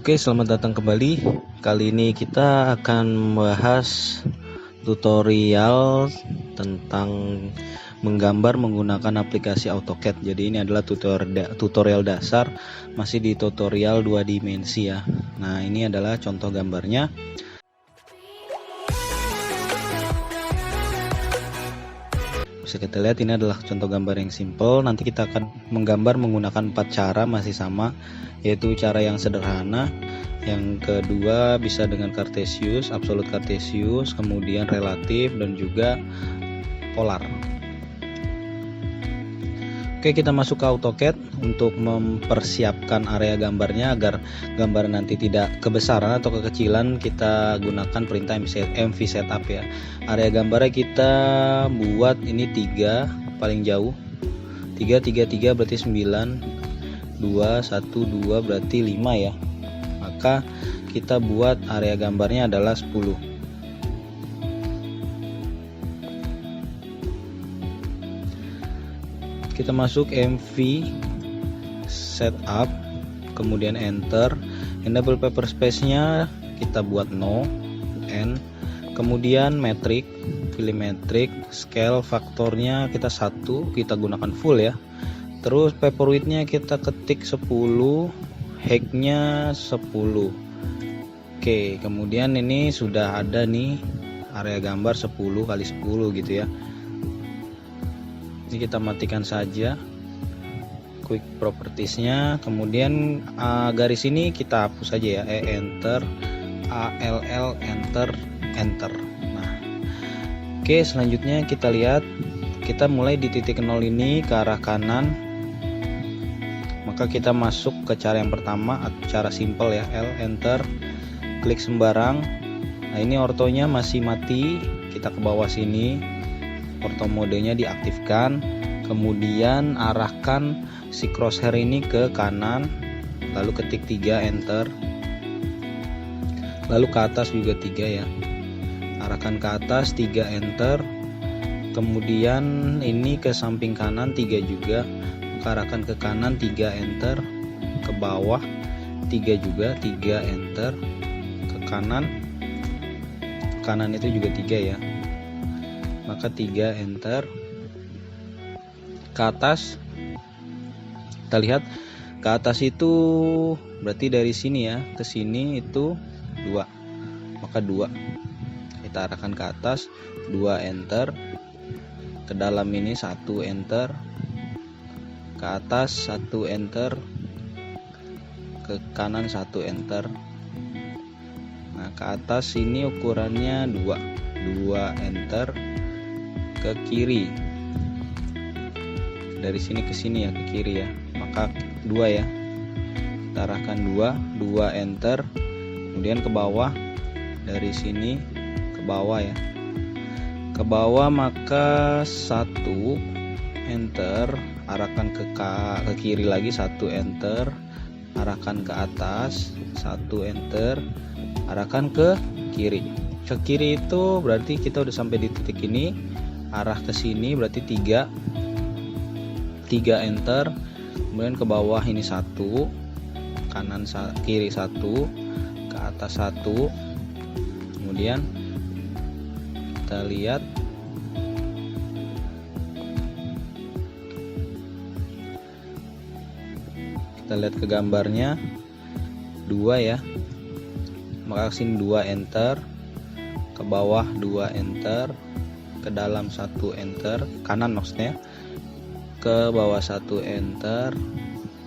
Oke, selamat datang kembali. Kali ini kita akan membahas tutorial tentang menggambar menggunakan aplikasi AutoCAD. Jadi ini adalah tutorial dasar, masih di tutorial 2 dimensi ya. Nah, ini adalah contoh gambarnya. Bisa kita lihat ini adalah contoh gambar yang simple. Nanti kita akan menggambar menggunakan 4 cara, masih sama, yaitu cara yang sederhana. Yang kedua bisa dengan kartesius, absolut kartesius, kemudian relatif, dan juga polar. Oke, kita masuk ke AutoCAD untuk mempersiapkan area gambarnya agar gambar nanti tidak kebesaran atau kekecilan. Kita gunakan perintah MV setup ya. Area gambarnya kita buat ini 3 paling jauh, 3 berarti 9, 2 1 2 berarti 5 ya. Maka kita buat area gambarnya adalah 10. Kita masuk MV setup, kemudian enter. Enable paper space nya kita buat no, n. Kemudian metric, pilih metric, scale faktornya kita 1, kita gunakan full ya. Terus paper width nya kita ketik 10, height nya 10. Oke, kemudian ini sudah ada nih area gambar 10 kali 10 gitu ya. Ini kita matikan saja quick properties nya. Kemudian garis ini kita hapus saja ya, enter, ALL, enter. Nah, oke, selanjutnya kita lihat, kita mulai di titik 0 ini ke arah kanan. Maka kita masuk ke cara yang pertama, cara simple ya, L, enter, klik sembarang. Nah, ini ortonya masih mati, kita ke bawah sini, orto modenya diaktifkan. Kemudian arahkan si crosshair ini ke kanan, lalu ketik 3, enter, lalu ke atas juga 3 ya, arahkan ke atas 3, enter. Kemudian ini ke samping kanan 3 juga, arahkan ke kanan 3, enter, ke bawah 3 juga, 3, enter, ke kanan itu juga 3 ya, maka 3, enter. Ke atas kita lihat, ke atas itu berarti dari sini ya ke sini itu 2, maka 2 kita arahkan ke atas, 2, enter. Ke dalam ini 1, enter. Ke atas 1, enter. Ke kanan 1, enter. Nah, ke atas ini ukurannya 2, enter. Ke kiri dari sini ke sini ya, ke kiri ya, maka 2 ya, kita arahkan 2, enter. Kemudian ke bawah dari sini ke bawah ya, ke bawah maka 1, enter, arahkan ke kiri lagi 1, enter, arahkan ke atas 1, enter, arahkan ke kiri. Ke kiri itu berarti kita udah sampai di titik ini, arah ke sini berarti 3, enter. Kemudian ke bawah ini 1, kanan kiri 1, ke atas 1. Kemudian kita lihat, ke gambarnya 2 ya, maka sini 2, enter, ke bawah 2, enter, ke dalam 1, enter, kanan maksudnya, ke bawah 1, enter,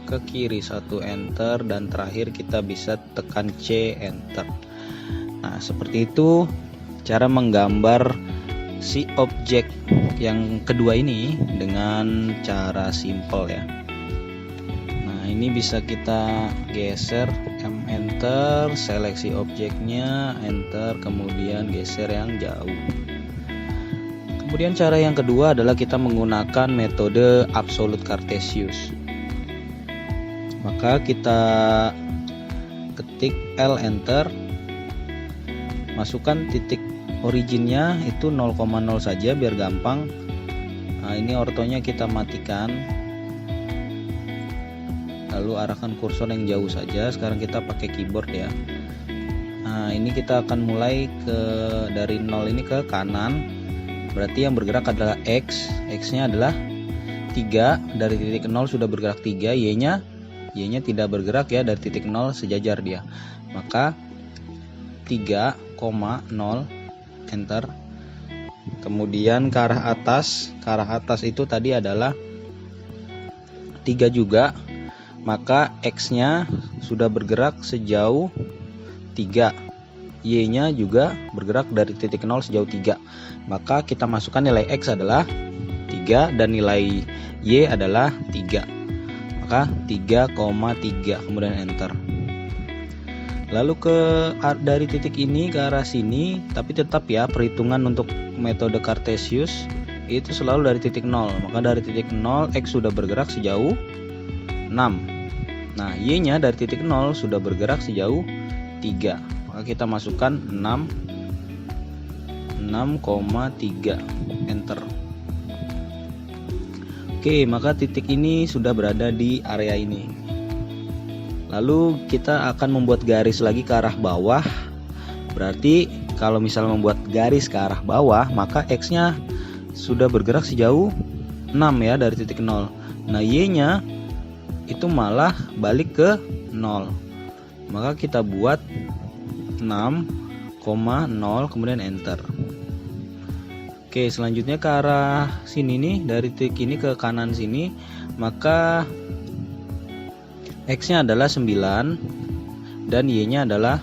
ke kiri 1, enter, dan terakhir kita bisa tekan C, enter. Nah, seperti itu cara menggambar si objek yang kedua ini dengan cara simple ya. Nah, ini bisa kita geser, enter, seleksi objeknya, enter, kemudian geser yang jauh. Kemudian cara yang kedua adalah kita menggunakan metode absolut kartesius. Maka kita ketik L, enter, masukkan titik originnya itu 0,0 saja biar gampang. Nah, ini ortonya kita matikan, lalu arahkan kursor yang jauh saja. Sekarang kita pakai keyboard ya. Nah, ini kita akan mulai dari 0 ini ke kanan. Berarti yang bergerak adalah X. X-nya adalah 3. Dari titik 0 sudah bergerak 3. Y-nya tidak bergerak ya, dari titik 0 sejajar dia. Maka 3,0, enter. Kemudian ke arah atas. Ke arah atas itu tadi adalah 3 juga. Maka X-nya sudah bergerak sejauh 3. Y-nya juga bergerak dari titik 0 sejauh 3. Maka kita masukkan nilai X adalah 3 dan nilai Y adalah 3. Maka 3,3, kemudian enter. Lalu dari titik ini ke arah sini, tapi tetap ya perhitungan untuk metode Cartesius itu selalu dari titik 0. Maka dari titik 0 X sudah bergerak sejauh 6. Nah, Y-nya dari titik 0 sudah bergerak sejauh 3. Maka kita masukkan 6,3, enter. Oke, maka titik ini sudah berada di area ini. Lalu kita akan membuat garis lagi ke arah bawah. Berarti kalau misalnya membuat garis ke arah bawah, maka X-nya sudah bergerak sejauh 6 ya dari titik 0. Nah, Y-nya itu malah balik ke 0. Maka kita buat 6,0, kemudian enter. Oke, selanjutnya ke arah sini nih, dari titik ini ke kanan sini, maka X-nya adalah 9 dan Y-nya adalah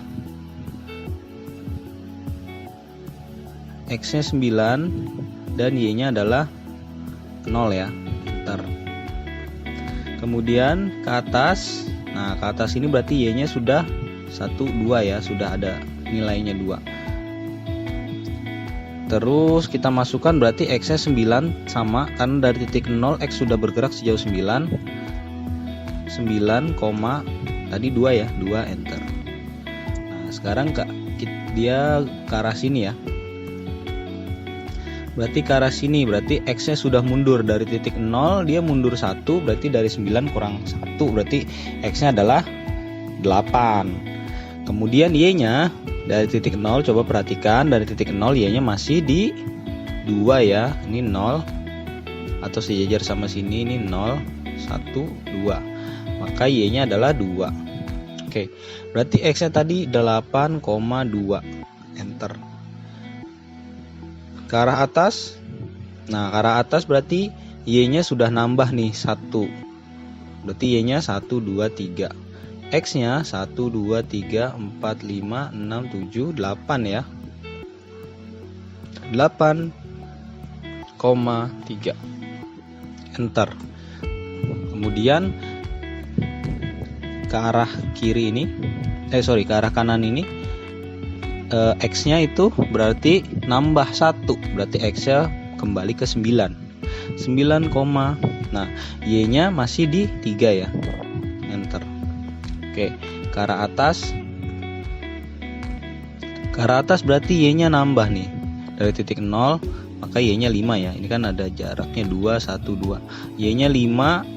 X-nya 9 dan Y-nya adalah 0 ya, enter. Kemudian ke atas. Nah, ke atas ini berarti Y-nya sudah 1, 2 ya, sudah ada nilainya 2. Terus kita masukkan berarti X-nya 9 sama, karena dari titik 0 X sudah bergerak sejauh 9, tadi 2 ya, 2, enter. Nah, sekarang dia ke arah sini ya. Berarti ke arah sini, berarti X-nya sudah mundur dari titik 0, dia mundur 1, berarti dari 9 kurang 1, berarti X-nya adalah 8. Kemudian Y-nya dari titik 0, coba perhatikan dari titik 0 Y-nya masih di 2 ya. Ini 0 atau sejajar sama sini, ini 0, 1, 2. Maka Y-nya adalah 2. Oke, berarti X-nya tadi 8,2, enter. Ke arah atas. Nah, ke arah atas berarti Y-nya sudah nambah nih 1. Berarti Y-nya 1, 2, 3. X-nya 1, 2, 3, 4, 5, 6, 7, 8 ya. 8,3, enter. Kemudian ke arah kiri ini, ke arah kanan ini, X-nya itu berarti nambah 1, berarti X-nya kembali ke 9. 9, nah Y-nya masih di 3 ya, enter. Oke, ke arah atas. Ke arah atas berarti Y-nya nambah nih. Dari titik 0, maka Y-nya 5 ya. Ini kan ada jaraknya 2, 1, 2. Y-nya 5,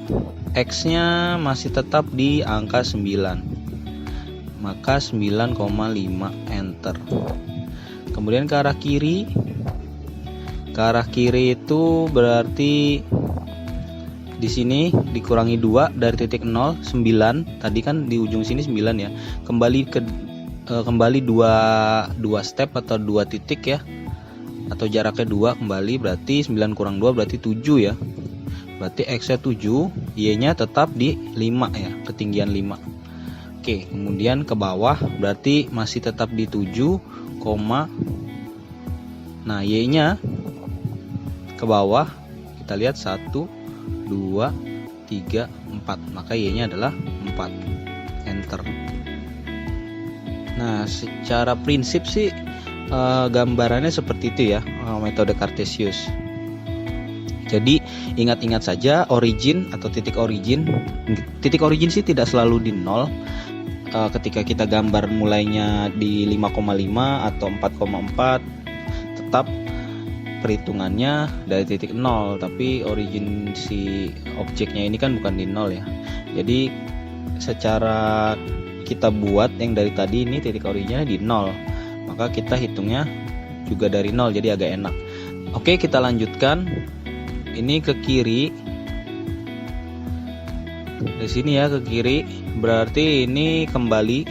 X-nya masih tetap di angka 9. Maka 9,5, enter. Kemudian ke arah kiri. Ke arah kiri itu berarti di sini dikurangi 2 dari titik 0, 9. Tadi kan di ujung sini 9 ya. Kembali 2 step atau 2 titik ya. Atau jaraknya 2 kembali, berarti 9 kurang 2 berarti 7 ya. Berarti X-nya 7, Y-nya tetap di 5 ya, ketinggian 5. Oke, kemudian ke bawah berarti masih tetap di 7, nah Y-nya ke bawah kita lihat 1, 2, 3, 4. Maka Y-nya adalah 4, enter. Nah, secara prinsip sih gambarannya seperti itu ya, metode Cartesius. Jadi ingat-ingat saja origin atau titik origin. Titik origin sih tidak selalu di 0. Ketika kita gambar mulainya di 5,5 atau 4,4, tetap perhitungannya dari titik 0, tapi origin si objeknya ini kan bukan di 0 ya. Jadi secara kita buat yang dari tadi ini titik orinya di 0, maka kita hitungnya juga dari 0, jadi agak enak. Oke, kita lanjutkan. Ini ke kiri, di sini ya ke kiri, berarti ini kembali,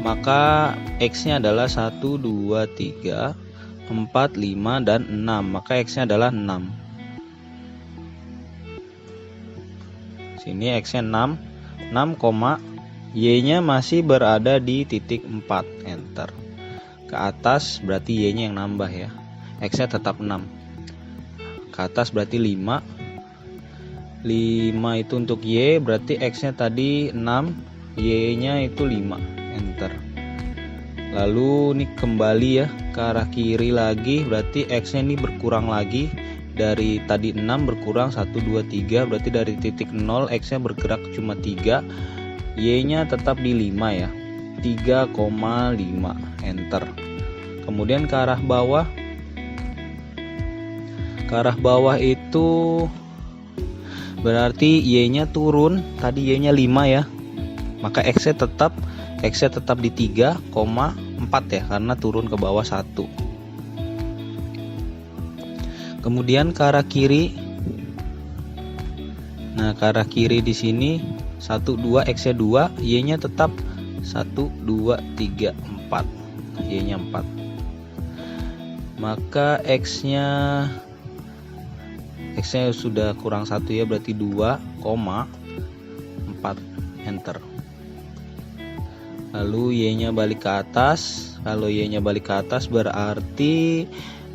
maka X-nya adalah 1, 2, 3, 4, 5, dan 6, maka X-nya adalah 6. Sini X-nya 6, Y-nya masih berada di titik 4, enter. Ke atas berarti Y-nya yang nambah ya, X-nya tetap 6. Ke atas berarti 5 itu untuk Y, berarti X-nya tadi 6, Y-nya itu 5, enter. Lalu ini kembali ya ke arah kiri lagi, berarti X-nya ini berkurang lagi. Dari tadi 6 berkurang 1, 2, 3, berarti dari titik 0 X-nya bergerak cuma 3, Y-nya tetap di 5 ya, 3,5, enter. Kemudian ke arah bawah, itu berarti Y-nya turun, tadi Y-nya 5 ya, maka X-nya tetap di 3,4 ya, karena turun ke bawah 1. Kemudian ke arah kiri, nah ke arah kiri di sini 1, 2, X-nya 2, Y-nya tetap 1, 2, 3, 4, Y-nya 4, maka X-nya sudah kurang 1 ya, berarti 2,4, enter. Lalu Y-nya balik ke atas, kalau Y-nya balik ke atas berarti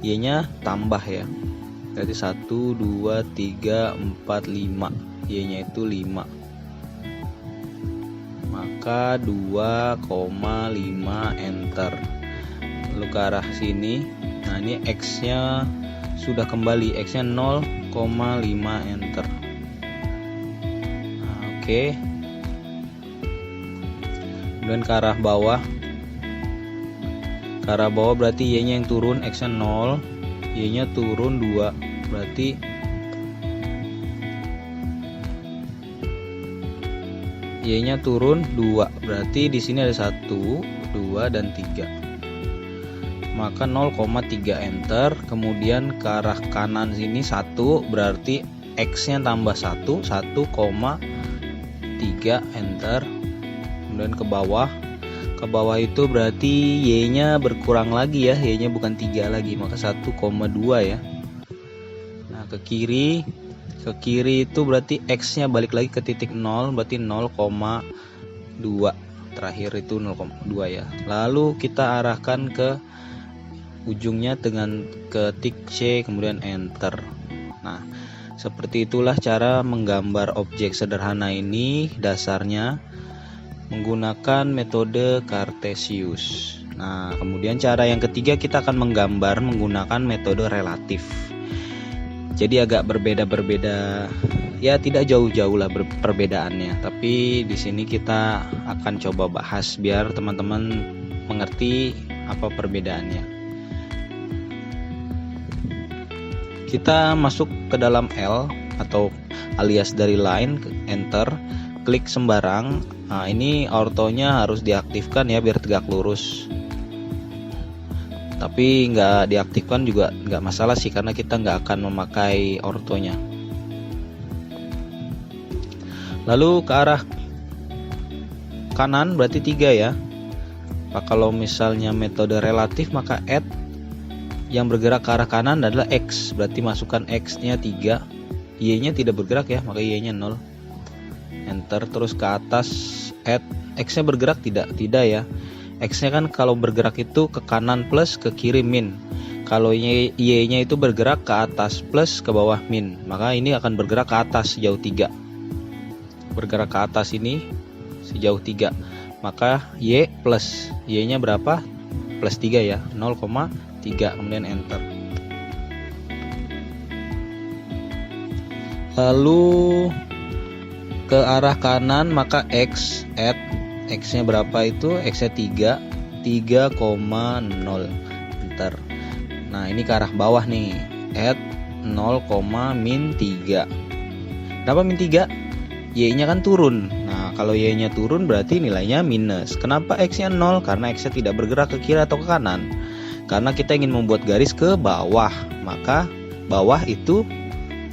Y-nya tambah ya, berarti 1, 2, 3, 4, 5, Y-nya itu 5, maka 2,5, enter. Lalu ke arah sini, nah ini X-nya sudah kembali, X-nya 0,5, enter. Nah, oke. Kemudian ke arah bawah, berarti Y-nya yang turun, X-nya 0, Y-nya turun 2, berarti Y-nya turun 2, berarti di sini ada 1, 2, dan 3, maka 0,3, enter. Kemudian ke arah kanan sini 1, berarti X-nya tambah 1, 1,3, enter. Kemudian ke bawah itu berarti Y-nya berkurang lagi ya, Y-nya bukan 3 lagi, maka 1,2 ya. Nah ke kiri itu berarti X-nya balik lagi ke titik 0, berarti 0,2, terakhir itu 0,2 ya. Lalu kita arahkan ke ujungnya dengan ketik C, kemudian enter. Nah seperti itulah cara menggambar objek sederhana ini, dasarnya menggunakan metode Cartesius. Nah kemudian cara yang ketiga, kita akan menggambar menggunakan metode relatif. Jadi agak berbeda ya, tidak jauh-jauh lah perbedaannya, tapi di sini kita akan coba bahas biar teman-teman mengerti apa perbedaannya. Kita masuk ke dalam L atau alias dari line, enter, klik sembarang. Nah ini ortonya harus diaktifkan ya biar tegak lurus, tapi nggak diaktifkan juga nggak masalah sih, karena kita nggak akan memakai ortonya. Lalu ke arah kanan berarti 3 ya. Nah, kalau misalnya metode relatif, maka add yang bergerak ke arah kanan adalah X, berarti masukkan X-nya 3, Y-nya tidak bergerak ya, maka Y-nya 0, enter. Terus ke atas add, X-nya bergerak tidak ya. X-nya kan kalau bergerak itu ke kanan plus, ke kiri min. Kalau Y-nya itu bergerak ke atas plus, ke bawah min, maka ini akan bergerak ke atas sejauh 3. Bergerak ke atas ini sejauh 3, maka Y plus, Y-nya berapa? Plus 3 ya, 0,3, kemudian enter. Lalu ke arah kanan, maka X, add, X-nya berapa itu? X-nya 3,0, enter. Nah ini ke arah bawah nih, add 0, min 3. Kenapa min 3? Y-nya kan turun. Nah kalau Y-nya turun berarti nilainya minus. Kenapa X-nya 0? Karena X-nya tidak bergerak ke kiri atau ke kanan. Karena kita ingin membuat garis ke bawah, maka bawah itu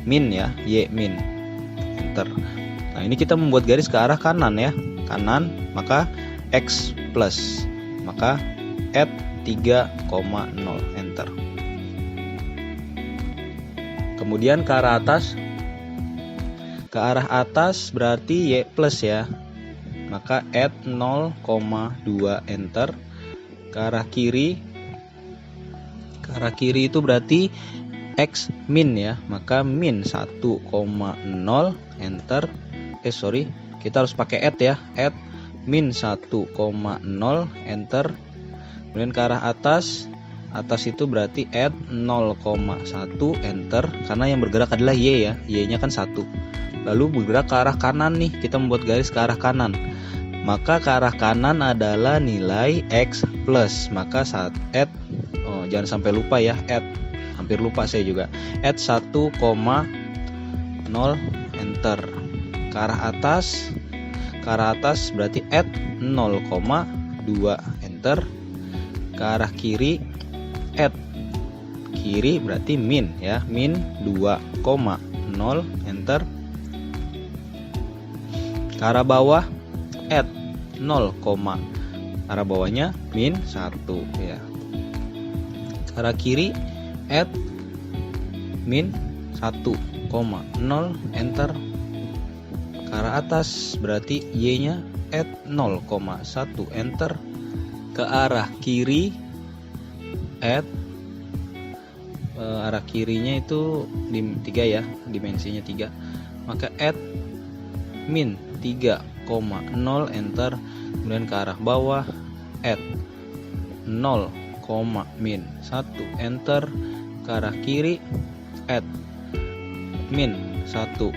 min ya, Y min. Enter. Nah, ini kita membuat garis ke arah kanan ya. Kanan, maka X plus. Maka add 3,0. Enter. Kemudian ke arah atas. Ke arah atas berarti Y plus ya. Maka add 0,2. Enter. Ke arah kiri. Ke arah kiri itu berarti X min ya. Maka min 1,0. Enter. Kita harus pakai add ya. Add min 1,0. Enter. Kemudian ke arah atas. Atas itu berarti add 0,1. Enter. Karena yang bergerak adalah Y ya. Y-nya kan 1. Lalu bergerak ke arah kanan nih. Kita membuat garis ke arah kanan. Maka ke arah kanan adalah nilai X plus. Maka saat add, jangan sampai lupa ya, add. Hampir lupa saya juga. Add 1,0. Enter. Ke arah atas. Ke arah atas berarti add 0,2. Enter. Ke arah kiri add. Kiri berarti min ya, min 2,0. Enter. Ke arah bawah add 0, arah bawahnya min 1 ya. Ke arah kiri add min 1,0. Enter. Ke arah atas berarti Y-nya add 0,1. Enter. Ke arah kiri add, arah kirinya itu 3 ya, dimensinya 3. Maka add min 3,0. Enter. Kemudian ke arah bawah add 0, min 1. Enter. Ke arah kiri add min 1,0.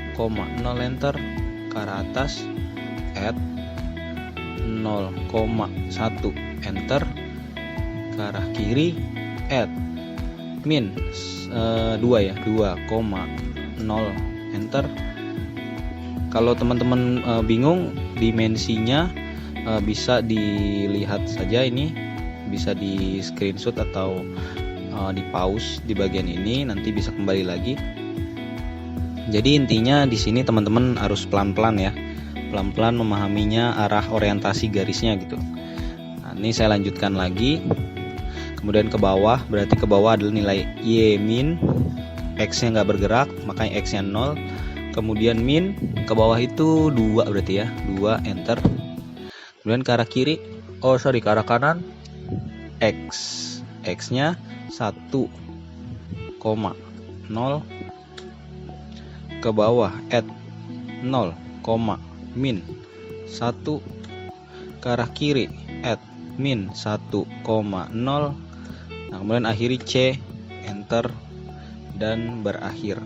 Enter. Ke arah atas add 0,1. Enter. Ke arah kiri add min 2 ya, 2,0. Enter. Kalau teman-teman bingung dimensinya, bisa dilihat saja, ini bisa di screenshot atau di pause di bagian ini, nanti bisa kembali lagi. Jadi intinya di sini teman-teman harus pelan-pelan ya, pelan-pelan memahaminya, arah orientasi garisnya gitu. Nah, ini saya lanjutkan lagi. Kemudian ke bawah, berarti ke bawah adalah nilai Y min, X-nya nggak bergerak, makanya X-nya 0. Kemudian min, ke bawah itu 2 berarti ya, 2. Enter. Kemudian ke arah kiri, ke arah kanan X, X-nya 1,0. Ke bawah add 0, min 1. Ke arah kiri add min 1,0. Nah, kemudian akhiri C. Enter. Dan berakhir.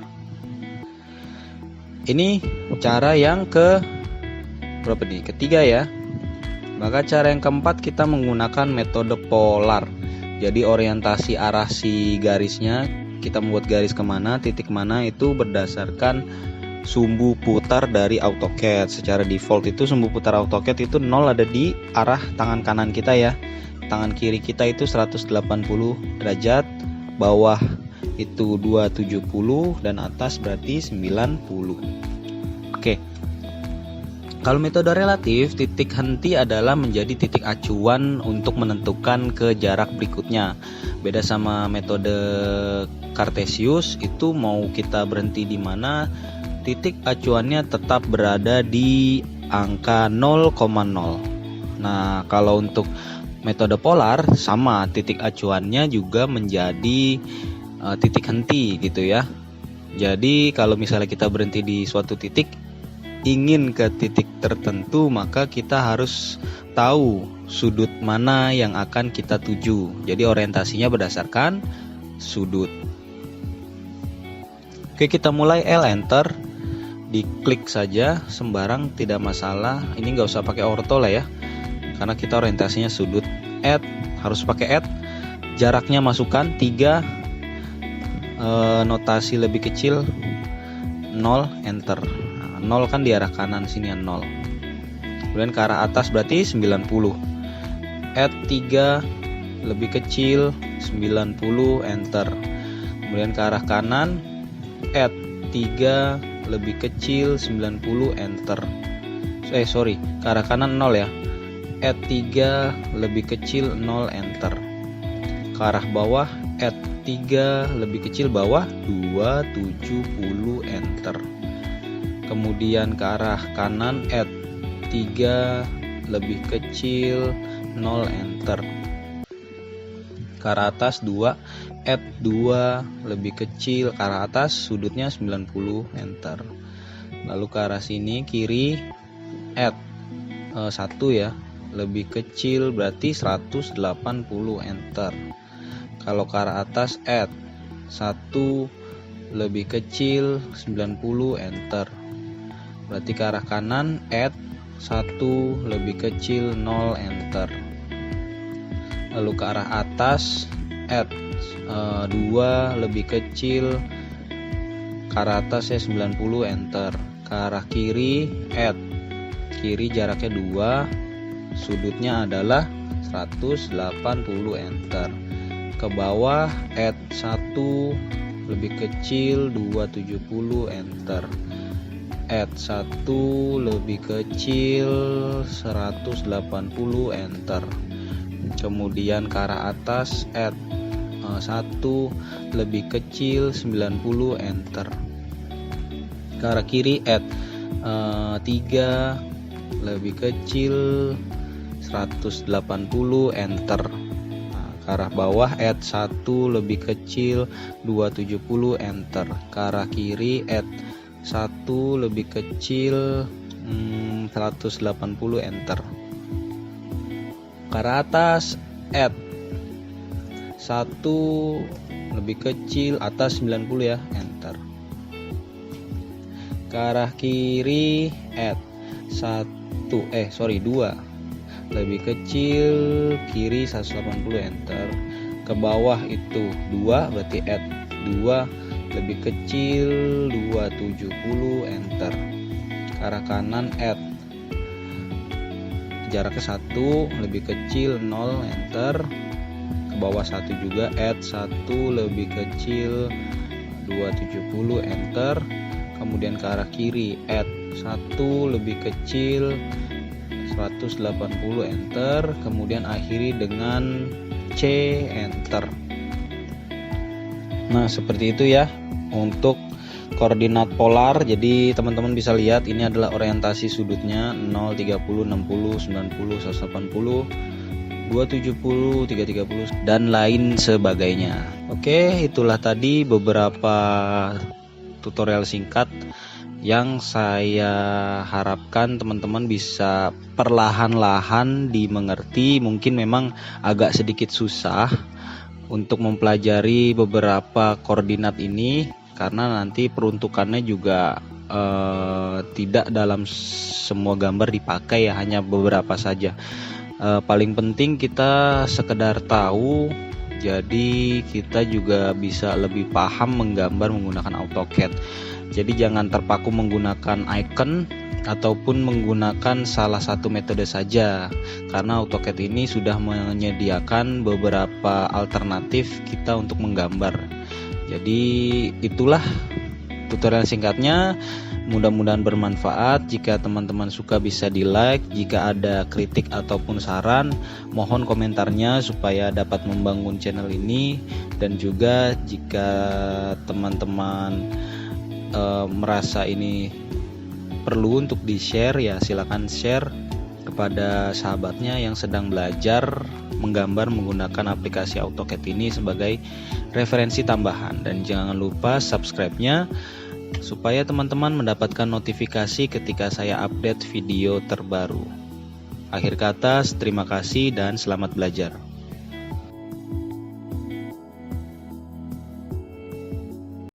Ini cara yang berapa nih? Ketiga ya. Maka cara yang keempat kita menggunakan metode polar. Jadi orientasi arah si garisnya, kita membuat garis kemana, titik mana itu berdasarkan sumbu putar dari AutoCAD. Secara default itu sumbu putar AutoCAD itu 0 ada di arah tangan kanan kita ya. Tangan kiri kita itu 180 derajat, bawah itu 270 dan atas berarti 90. Oke. Kalau metode relatif, titik henti adalah menjadi titik acuan untuk menentukan ke jarak berikutnya. Beda sama metode Cartesius, itu mau kita berhenti di mana, titik acuannya tetap berada di angka 0,0. Nah, kalau untuk metode polar sama, titik acuannya juga menjadi titik henti gitu ya. Jadi kalau misalnya kita berhenti di suatu titik, ingin ke titik tertentu, maka kita harus tahu sudut mana yang akan kita tuju. Jadi orientasinya berdasarkan sudut. Oke, kita mulai. L, enter. Diklik saja sembarang, tidak masalah. Ini nggak usah pakai orto lah ya, karena kita orientasinya sudut. Add, harus pakai add. Jaraknya masukkan 3. Notasi lebih kecil 0. Enter. 0 kan di arah kanan, sini 0. kemudian ke arah atas berarti 90. Add 3 lebih kecil 90, enter. Kemudian ke arah kanan, add 3 lebih kecil 90, enter. Ke arah kanan 0 ya. Add 3 lebih kecil 0, enter. Ke arah bawah, add 3 lebih kecil bawah 270, enter. Kemudian ke arah kanan, add 3 lebih kecil 0, enter. Ke arah atas 2, add 2 lebih kecil ke arah atas, sudutnya 90, enter. Lalu ke arah sini kiri, add 1 ya, lebih kecil berarti 180, enter. Kalau ke arah atas, add 1 lebih kecil 90, enter. Berarti ke arah kanan, add 1 lebih kecil 0, enter. Lalu ke arah atas, add 2 lebih kecil ke arah atas ya 90, enter. Ke arah kiri, add kiri jaraknya 2, sudutnya adalah 180, enter. Ke bawah, add 1 lebih kecil 270, enter. Add 1 lebih kecil 180, enter. Kemudian ke arah atas, add 1 lebih kecil 90, enter. Ke arah kiri, add 3 lebih kecil 180, enter. Ke arah bawah, add 1 lebih kecil 270, enter. Ke arah kiri, add 1 lebih kecil 180, enter. Ke arah atas, add 1 lebih kecil atas 90 ya, enter. Ke arah kiri, add 2 lebih kecil kiri 180, enter. Ke bawah itu 2, berarti add 2 lebih kecil 270, enter. Ke arah kanan, add jaraknya 1 lebih kecil 0, enter. Ke bawah 1 juga, add 1 lebih kecil 270, enter. Kemudian ke arah kiri, add 1 lebih kecil 180, enter. Kemudian akhiri dengan C, enter. Nah, seperti itu ya untuk koordinat polar. Jadi teman-teman bisa lihat ini adalah orientasi sudutnya 0, 30, 60, 90, 180, 270, 330 dan lain sebagainya. Oke, itulah tadi beberapa tutorial singkat yang saya harapkan teman-teman bisa perlahan-lahan dimengerti. Mungkin memang agak sedikit susah untuk mempelajari beberapa koordinat ini karena nanti peruntukannya juga tidak dalam semua gambar dipakai ya, hanya beberapa saja. Paling penting kita sekedar tahu, jadi kita juga bisa lebih paham menggambar menggunakan AutoCAD. Jadi jangan terpaku menggunakan icon ataupun menggunakan salah satu metode saja, karena AutoCAD ini sudah menyediakan beberapa alternatif kita untuk menggambar. Jadi itulah tutorial singkatnya, mudah-mudahan bermanfaat. Jika teman-teman suka bisa di like, jika ada kritik ataupun saran mohon komentarnya supaya dapat membangun channel ini. Dan juga jika teman-teman merasa ini perlu untuk di share ya silakan share kepada sahabatnya yang sedang belajar menggambar menggunakan aplikasi AutoCAD ini sebagai referensi tambahan. Dan jangan lupa subscribe-nya supaya teman-teman mendapatkan notifikasi ketika saya update video terbaru. Akhir kata, terima kasih dan selamat belajar.